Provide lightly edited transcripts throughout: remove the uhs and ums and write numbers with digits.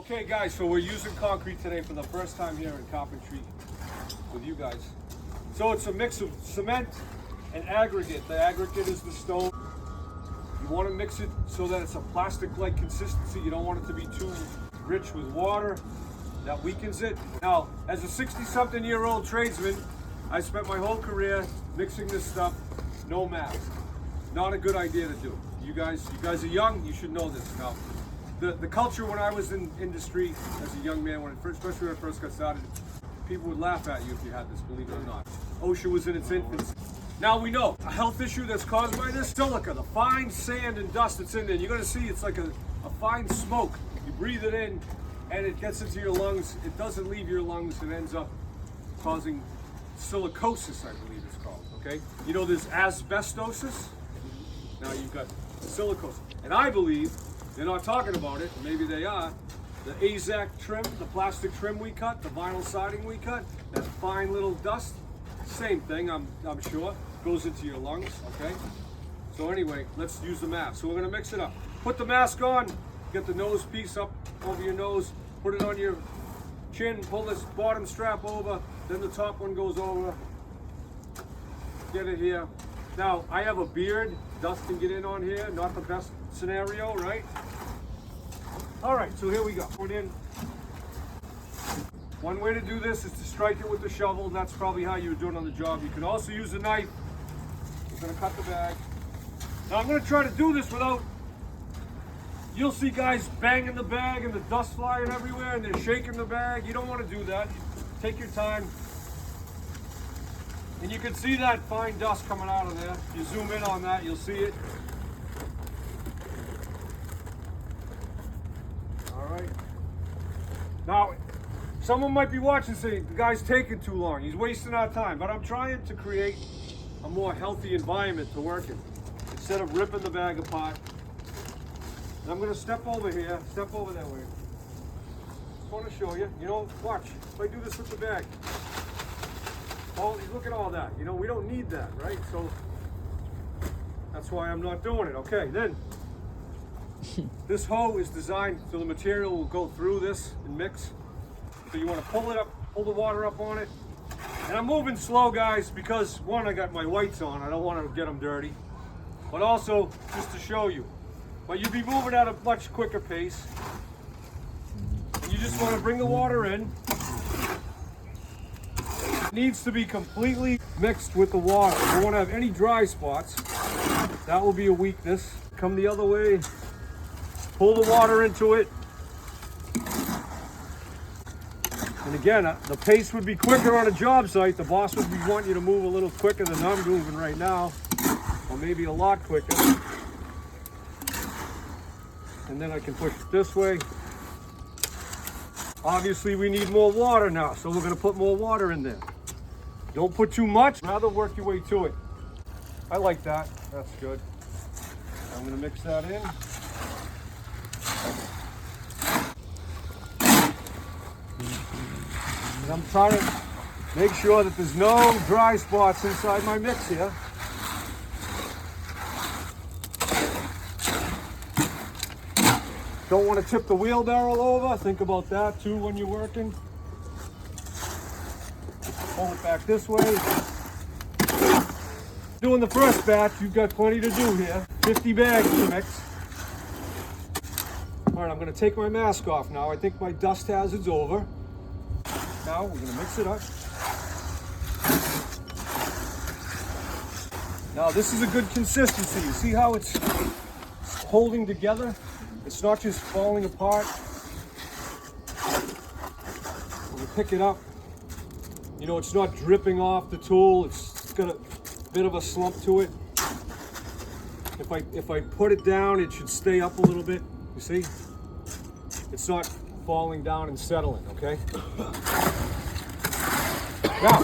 Okay guys, so we're using concrete today for the first time here in carpentry with you guys. So it's a mix of cement and aggregate. The aggregate is the stone. You want to mix it so that it's a plastic-like consistency. You don't want it to be too rich with water. That weakens it. Now, as a 60-something-year-old tradesman, I spent my whole career mixing this stuff, no mask. Not a good idea to do. You guys are young, you should know this. Now, the culture when I was in industry as a young man, especially when I first got started, people would laugh at you if you had this, believe it or not. OSHA was in its infancy. Now we know a health issue that's caused by this, silica, the fine sand and dust that's in there. You're gonna see it's like a fine smoke. You breathe it in and it gets into your lungs. It doesn't leave your lungs and ends up causing silicosis, I believe it's called, okay? You know there's asbestosis? Now you've got silicosis. And I believe, they're not talking about it, maybe they are, the AZAC trim, the plastic trim we cut, the vinyl siding we cut, that fine little dust, same thing, I'm sure, goes into your lungs, okay? So anyway, let's use the mask. So we're gonna mix it up. Put the mask on, get the nose piece up over your nose, put it on your chin, pull this bottom strap over, then the top one goes over, get it here. Now, I have a beard, dust can get in on here, not the best scenario, right? All right, so here we go. Put in. One way to do this is to strike it with the shovel. That's probably how you would do it on the job. You can also use a knife. We're gonna cut the bag. Now I'm gonna try to do this without, you'll see guys banging the bag and the dust flying everywhere and they're shaking the bag. You don't wanna do that. Take your time. And you can see that fine dust coming out of there. If you zoom in on that, you'll see it. All right. Now, someone might be watching saying, the guy's taking too long. He's wasting our time. But I'm trying to create a more healthy environment to work in. Instead of ripping the bag apart. And I'm gonna step over here, step over that way. Just wanna show you, watch, if I do this with the bag. Oh, look at all that. We don't need that, right? So that's why I'm not doing it. Okay, then this hoe is designed so the material will go through this and mix. So you want to pull it up, pull the water up on it. And I'm moving slow, guys, because one, I got my whites on. I don't want to get them dirty. But also, just to show you. But you'd be moving at a much quicker pace. And you just want to bring the water in. Needs to be completely mixed with the water. You don't want to have any dry spots. That will be a weakness. Come the other way, pull the water into it. And again, the pace would be quicker on a job site. The boss would be wanting you to move a little quicker than I'm moving right now, or maybe a lot quicker. And then I can push it this way. Obviously we need more water now, so we're gonna put more water in there. Don't put too much, rather work your way to it. I like that, that's good. I'm gonna mix that in. And I'm trying to make sure that there's no dry spots inside my mix here. Don't want to tip the wheelbarrow over, think about that too when you're working. Pull it back this way. Doing the first batch, you've got plenty to do here. 50 bags to mix. All right, I'm gonna take my mask off now. I think my dust hazard's over. Now we're gonna mix it up. Now this is a good consistency. You see how it's holding together? It's not just falling apart. When you pick it up, it's not dripping off the tool. It's got a bit of a slump to it. If I put it down, it should stay up a little bit. You see? It's not falling down and settling, okay? Now,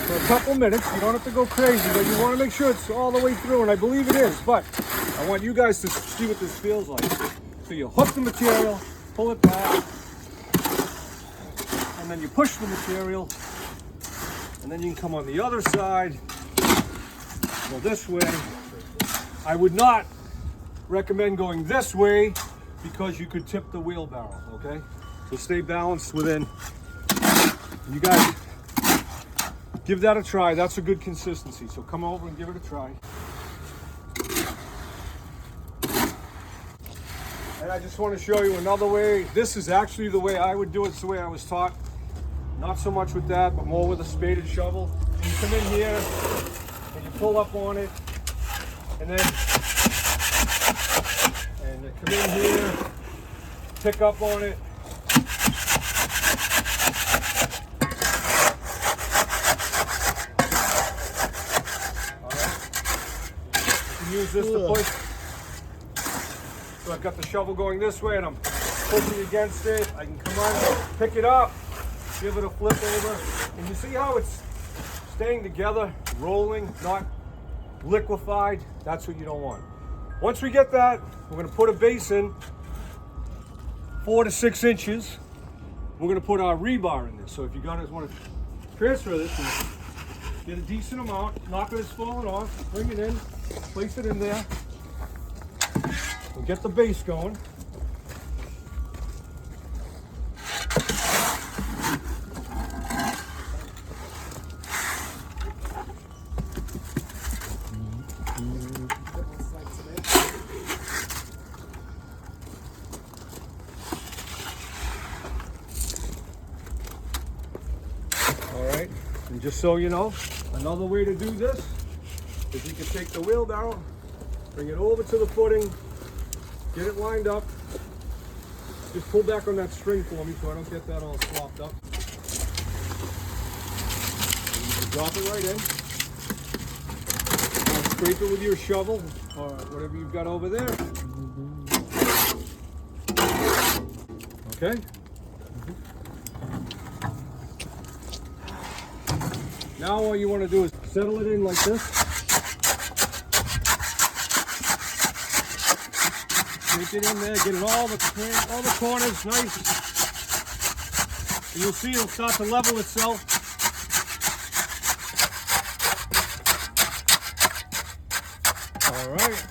for a couple minutes, you don't have to go crazy, but you want to make sure it's all the way through, and I believe it is, but I want you guys to see what this feels like. So you hook the material, pull it back, and then you push the material, and then you can come on the other side, go this way. I would not recommend going this way because you could tip the wheelbarrow, okay? So stay balanced within. You guys, give that a try. That's a good consistency. So come over and give it a try. And I just want to show you another way. This is actually the way I would do it. It's the way I was taught. Not so much with that, but more with a spaded shovel. You come in here and you pull up on it, and then you come in here, pick up on it. All right. You can use this to push. So I've got the shovel going this way and I'm pushing against it. I can come on, pick it up, give it a flip over. And you see how it's staying together, rolling, not liquefied? That's what you don't want. Once we get that, we're gonna put a base in 4 to 6 inches. We're gonna put our rebar in this. So if you guys want to transfer this, get a decent amount, not gonna fall it off, bring it in, place it in there. We'll get the base going. All right, and just so you know, another way to do this is you can take the wheelbarrow, bring it over to the footing, get it lined up. Just pull back on that string for me so I don't get that all slopped up. And you can drop it right in. Now scrape it with your shovel or whatever you've got over there. Okay? Now all you want to do is settle it in like this. Take it in there, get it all the corners nice. And you'll see it'll start to level itself. All right.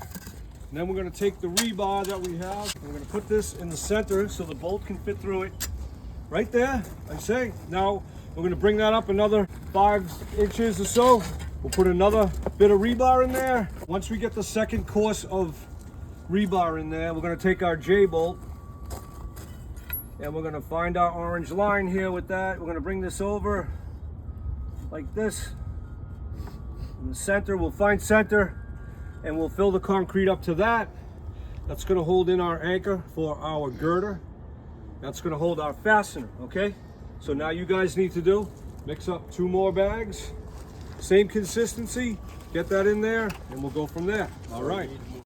And then we're going to take the rebar that we have. We're going to put this in the center so the bolt can fit through it. Right there, I say. Now we're going to bring that up another 5 inches or so. We'll put another bit of rebar in there. Once we get the second course of rebar in there, we're going to take our J-bolt and we're going to find our orange line here with that. We're going to bring this over like this in the center. We'll find center and we'll fill the concrete up to that. That's going to hold in our anchor for our girder. That's going to hold our fastener. Okay, so now you guys need to do, mix up 2 more bags, same consistency, get that in there and we'll go from there. All right.